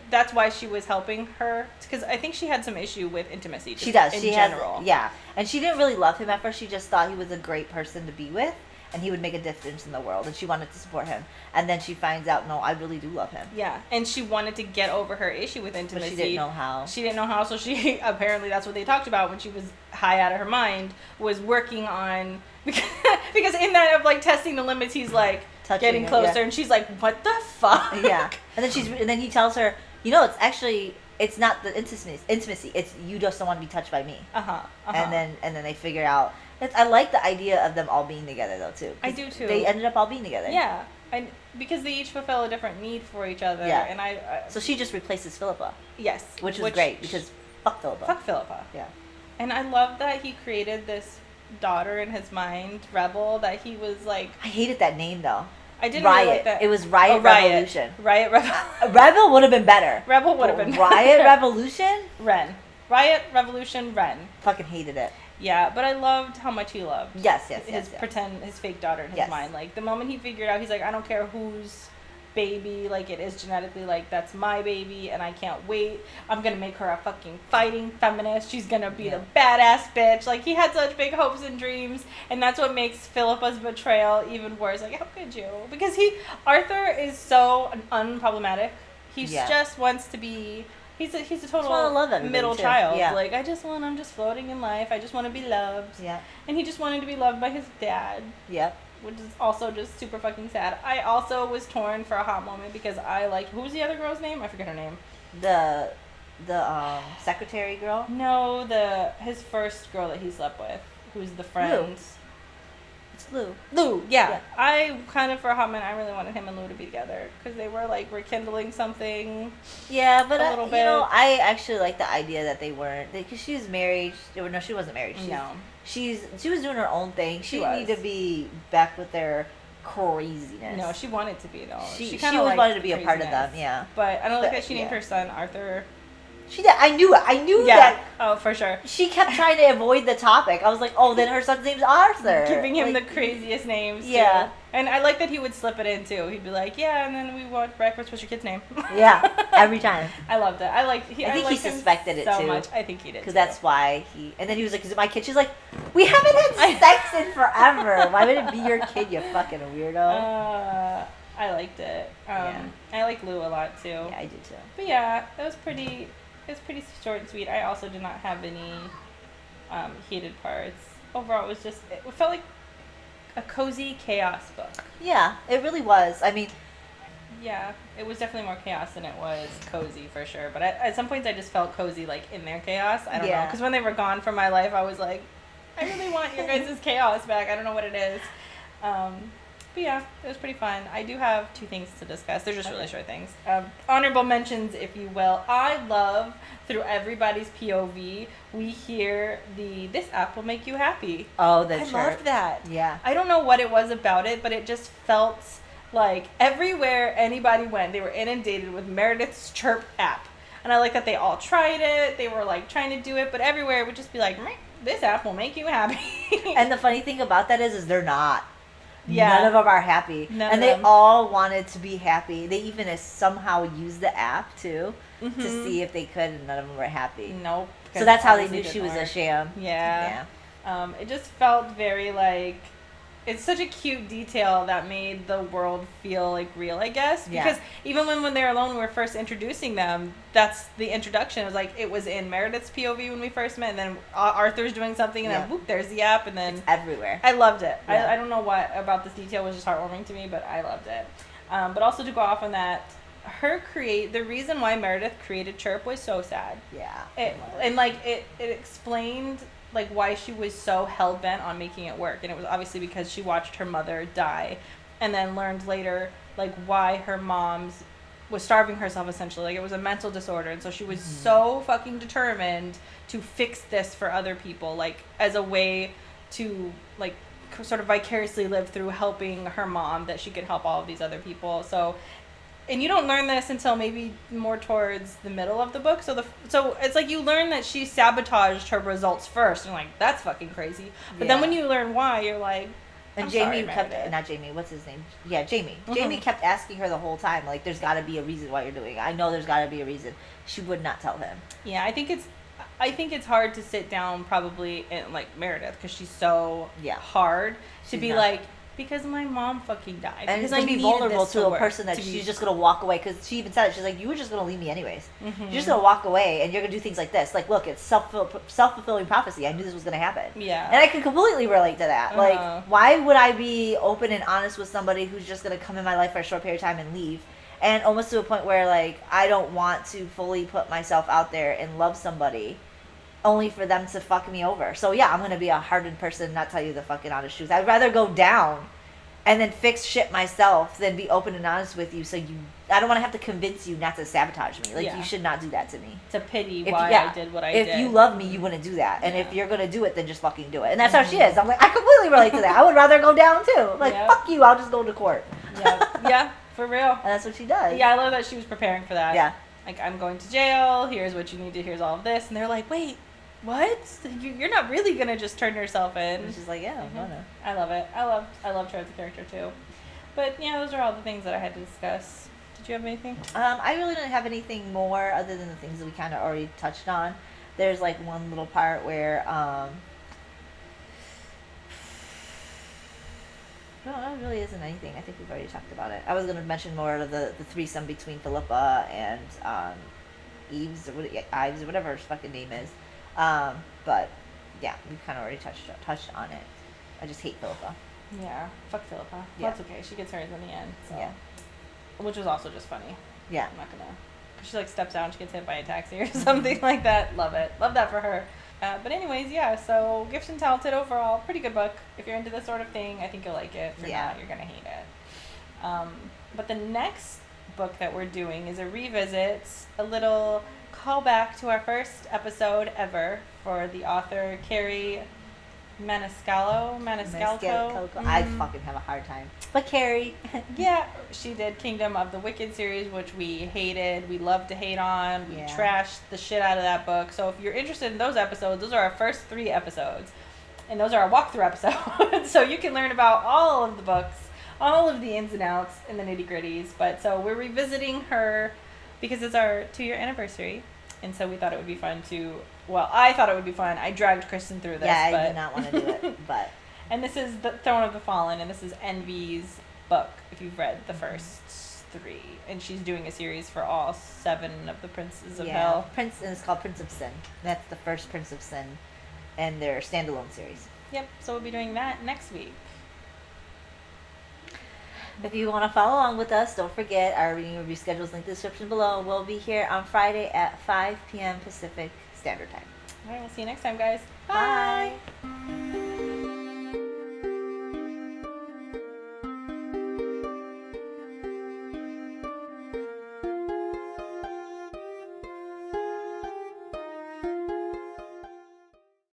[SPEAKER 1] that's why she was helping her, because I think she had some issue with intimacy.
[SPEAKER 2] She does.
[SPEAKER 1] In
[SPEAKER 2] she
[SPEAKER 1] general.
[SPEAKER 2] has, yeah. And she didn't really love him at first. She just thought he was a great person to be with, and he would make a difference in the world, and she wanted to support him. And then she finds out, no, I really do love him.
[SPEAKER 1] Yeah, and she wanted to get over her issue with intimacy.
[SPEAKER 2] But she didn't know how.
[SPEAKER 1] She didn't know how, so she, apparently that's what they talked about when she was high out of her mind, was working on, because in that of, like, testing the limits, he's, like,
[SPEAKER 2] Touching
[SPEAKER 1] getting closer, and she's like, what the fuck?
[SPEAKER 2] Yeah. And then he tells her, it's not the intimacy, it's you just don't want to be touched by me. And then they figure out, I like the idea of them all being together, though, too.
[SPEAKER 1] I do, too.
[SPEAKER 2] They ended up all being together.
[SPEAKER 1] Yeah. Because they each fulfill a different need for each other.
[SPEAKER 2] Yeah.
[SPEAKER 1] And
[SPEAKER 2] so she just replaces Philippa.
[SPEAKER 1] Yes.
[SPEAKER 2] Which is great, because fuck Philippa.
[SPEAKER 1] Fuck Philippa.
[SPEAKER 2] Yeah.
[SPEAKER 1] And I love that he created this daughter in his mind, Rebel, that he was like...
[SPEAKER 2] I hated that name, though.
[SPEAKER 1] I didn't
[SPEAKER 2] Riot.
[SPEAKER 1] really like that.
[SPEAKER 2] It was Riot Revolution.
[SPEAKER 1] Riot Revolution.
[SPEAKER 2] Rebel would have been better.
[SPEAKER 1] Rebel would have been better.
[SPEAKER 2] Riot Revolution?
[SPEAKER 1] Ren. Riot Revolution Ren.
[SPEAKER 2] Fucking hated it.
[SPEAKER 1] Yeah, but I loved how much he loved.
[SPEAKER 2] Yes.
[SPEAKER 1] His fake daughter in his mind. Like, the moment he figured out, he's like, I don't care whose baby, like, it is genetically, like, that's my baby, and I can't wait. I'm gonna make her a fucking fighting feminist. She's gonna be the badass bitch. Like, he had such big hopes and dreams, and that's what makes Philippa's betrayal even worse. Like, how could you? Because Arthur is so unproblematic. He just wants to be... He's a total middle child.
[SPEAKER 2] Yeah.
[SPEAKER 1] Like, I'm just floating in life. I just want to be loved.
[SPEAKER 2] Yeah.
[SPEAKER 1] And he just wanted to be loved by his dad.
[SPEAKER 2] Yep.
[SPEAKER 1] Which is also just super fucking sad. I also was torn for a hot moment because I like... Who was the other girl's name? I forget her name.
[SPEAKER 2] The secretary girl?
[SPEAKER 1] No, his first girl that he slept with. Who's the friend.
[SPEAKER 2] Lou. It's Lou.
[SPEAKER 1] Lou, yeah. I kind of, for a hot minute, I really wanted him and Lou to be together. Because they were, like, rekindling something.
[SPEAKER 2] Yeah, but
[SPEAKER 1] a little bit.
[SPEAKER 2] I actually like the idea that they weren't... Because she was married. No, she wasn't married. She was doing her own thing. She didn't need to be back with their craziness.
[SPEAKER 1] No, she wanted to be, though.
[SPEAKER 2] She kind of wanted to be a part of them, yeah.
[SPEAKER 1] But I don't like that she named her son Arthur.
[SPEAKER 2] She did. I knew it. I knew that.
[SPEAKER 1] Oh, for sure.
[SPEAKER 2] She kept trying to avoid the topic. I was like, oh, then her son's name's Arthur.
[SPEAKER 1] Giving him the craziest names, too.
[SPEAKER 2] Yeah.
[SPEAKER 1] And I like that he would slip it in, too. He'd be like, yeah, and then we want breakfast. What's your kid's name?
[SPEAKER 2] Yeah, every time.
[SPEAKER 1] I loved it. I
[SPEAKER 2] think he suspected it,
[SPEAKER 1] so
[SPEAKER 2] too.
[SPEAKER 1] much. I think he did,
[SPEAKER 2] because that's why he... And then he was like, is it my kid? She's like, we haven't had sex in forever. Why would it be your kid, you fucking weirdo?
[SPEAKER 1] I liked it. I like Lou a lot, too.
[SPEAKER 2] Yeah, I do, too.
[SPEAKER 1] But yeah, it was pretty short and sweet. I also did not have any heated parts. Overall, it felt like a cozy chaos book.
[SPEAKER 2] Yeah, it really was. I mean...
[SPEAKER 1] Yeah, it was definitely more chaos than it was cozy, for sure. But at some points, I just felt cozy, like, in their chaos. I don't know. Because when they were gone from my life, I was like, I really want your guys' chaos back. I don't know what it is. But yeah, it was pretty fun. I do have 2 things to discuss. They're just really short things. Honorable mentions, if you will. I love, through everybody's POV, we hear this app will make you happy.
[SPEAKER 2] Oh, that's
[SPEAKER 1] I loved that.
[SPEAKER 2] Yeah.
[SPEAKER 1] I don't know what it was about it, but it just felt like everywhere anybody went, they were inundated with Meredith's Chirp app. And I like that they all tried it. They were like trying to do it, but everywhere it would just be like, this app will make you happy.
[SPEAKER 2] And the funny thing about that is they're not.
[SPEAKER 1] Yeah.
[SPEAKER 2] None of them are happy.
[SPEAKER 1] And
[SPEAKER 2] they all wanted to be happy. They even somehow used the app, too, to see if they could, and none of them were happy.
[SPEAKER 1] Nope.
[SPEAKER 2] So that's how they knew she was a sham.
[SPEAKER 1] Yeah. It just felt very, like... It's such a cute detail that made the world feel, like, real, I guess. Because even when they were alone, when we were first introducing them, that's the introduction. It was like, it was in Meredith's POV when we first met, and then Arthur's doing something, and then, whoop, there's the app, and then...
[SPEAKER 2] It's everywhere.
[SPEAKER 1] I loved it.
[SPEAKER 2] Yeah.
[SPEAKER 1] I don't know what about this detail was just heartwarming to me, but I loved it. But also to go off on that, the reason why Meredith created Chirp was so sad.
[SPEAKER 2] Yeah.
[SPEAKER 1] It explained... like why she was so hell-bent on making it work, and it was obviously because she watched her mother die and then learned later like why her mom's was starving herself essentially, like it was a mental disorder, and so she was so fucking determined to fix this for other people, like as a way to like sort of vicariously live through helping her mom, that she could help all of these other people. So, and you don't learn this until maybe more towards the middle of the book. So it's like you learn that she sabotaged her results first. And you're like, that's fucking crazy. But then when you learn why, you're like,
[SPEAKER 2] And
[SPEAKER 1] I'm
[SPEAKER 2] Jamie
[SPEAKER 1] sorry,
[SPEAKER 2] kept,
[SPEAKER 1] Meredith.
[SPEAKER 2] not Jamie, what's his name? Yeah, Jamie.
[SPEAKER 1] Mm-hmm.
[SPEAKER 2] Jamie kept asking her the whole time, like, there's got to be a reason why you're doing it. I know there's got to be a reason. She would not tell him.
[SPEAKER 1] Yeah, I think it's hard to sit down probably in like Meredith because she's so hard to
[SPEAKER 2] She's
[SPEAKER 1] be
[SPEAKER 2] not.
[SPEAKER 1] like, because my mom fucking died.
[SPEAKER 2] And
[SPEAKER 1] because
[SPEAKER 2] to
[SPEAKER 1] I
[SPEAKER 2] be
[SPEAKER 1] needed
[SPEAKER 2] vulnerable
[SPEAKER 1] this
[SPEAKER 2] to a
[SPEAKER 1] work,
[SPEAKER 2] person that
[SPEAKER 1] to be-
[SPEAKER 2] she's just going to walk away. Because she even said it. She's like, you were just going to leave me anyways.
[SPEAKER 1] Mm-hmm.
[SPEAKER 2] You're just going to walk away and you're going to do things like this. Like, look, it's self-fulfilling prophecy. I knew this was going to happen.
[SPEAKER 1] Yeah.
[SPEAKER 2] And I can completely relate to that.
[SPEAKER 1] Uh-huh.
[SPEAKER 2] Like, why would I be open and honest with somebody who's just going to come in my life for a short period of time and leave? And almost to a point where, like, I don't want to fully put myself out there and love somebody only for them to fuck me over. So, yeah, I'm going to be a hardened person and not tell you the fucking honest truth. I'd rather go down and then fix shit myself than be open and honest with you. So I don't want to have to convince you not to sabotage me. Like, you should not do that to me.
[SPEAKER 1] To pity
[SPEAKER 2] If,
[SPEAKER 1] why I did what I did.
[SPEAKER 2] If you love me, you wouldn't do that. And if you're going to do it, then just fucking do it. And that's how she is. I'm like, I completely relate to that. I would rather go down too. Like, fuck you, I'll just go to court.
[SPEAKER 1] Yeah, for real.
[SPEAKER 2] And that's what she does.
[SPEAKER 1] Yeah, I love that she was preparing for that.
[SPEAKER 2] Yeah.
[SPEAKER 1] Like, I'm going to jail, here's what you need to, here's all of this. And they're like, wait, what? You're not really going to just turn yourself in.
[SPEAKER 2] And she's like, yeah, I'm gonna.
[SPEAKER 1] I love it. I loved her as a character too. But yeah, those are all the things that I had to discuss. Did you have anything?
[SPEAKER 2] I really don't have anything more other than the things that we kind of already touched on. There's like one little part where no, it really isn't anything. I think we've already talked about it. I was going to mention more of the threesome between Philippa and Ives or whatever her fucking name is. But yeah, we've kind of already touched on it. I just hate Philippa.
[SPEAKER 1] Yeah, fuck Philippa.
[SPEAKER 2] Yeah.
[SPEAKER 1] That's okay. She gets hers in the end. So.
[SPEAKER 2] Yeah.
[SPEAKER 1] Which was also just funny.
[SPEAKER 2] Yeah.
[SPEAKER 1] I'm not gonna. She like steps out and she gets hit by a taxi or something like that. Love it. Love that for her. But anyways, yeah. So Gifted and Talented overall, pretty good book. If you're into this sort of thing, I think you'll like it. If you're not, you're gonna hate it. But the next book that we're doing is a revisit, a little callback to our first episode ever for the author Carrie Maniscalco.
[SPEAKER 2] I fucking have a hard time. But Carrie.
[SPEAKER 1] Yeah, she did Kingdom of the Wicked series, which we hated. We loved to hate on. We trashed the shit out of that book. So if you're interested in those episodes, those are our first 3 episodes. And those are our walkthrough episodes. So you can learn about all of the books, all of the ins and outs and the nitty gritties. But so we're revisiting her because it's our 2-year anniversary. And so we thought it would be fun to... Well, I thought it would be fun. I dragged Kristen through this.
[SPEAKER 2] Yeah, I did not want to do it, but...
[SPEAKER 1] And this is The Throne of the Fallen, and this is Envy's book, if you've read the first 3. And she's doing a series for all 7 of the Princes of Hell.
[SPEAKER 2] And it's called Prince of Sin. That's the first Prince of Sin, and their standalone series.
[SPEAKER 1] Yep, so we'll be doing that next week.
[SPEAKER 2] If you want to follow along with us, don't forget our reading review schedule is linked in the description below. We'll be here on Friday at 5 p.m. Pacific Standard Time.
[SPEAKER 1] All right, we'll see you next time, guys.
[SPEAKER 2] Bye.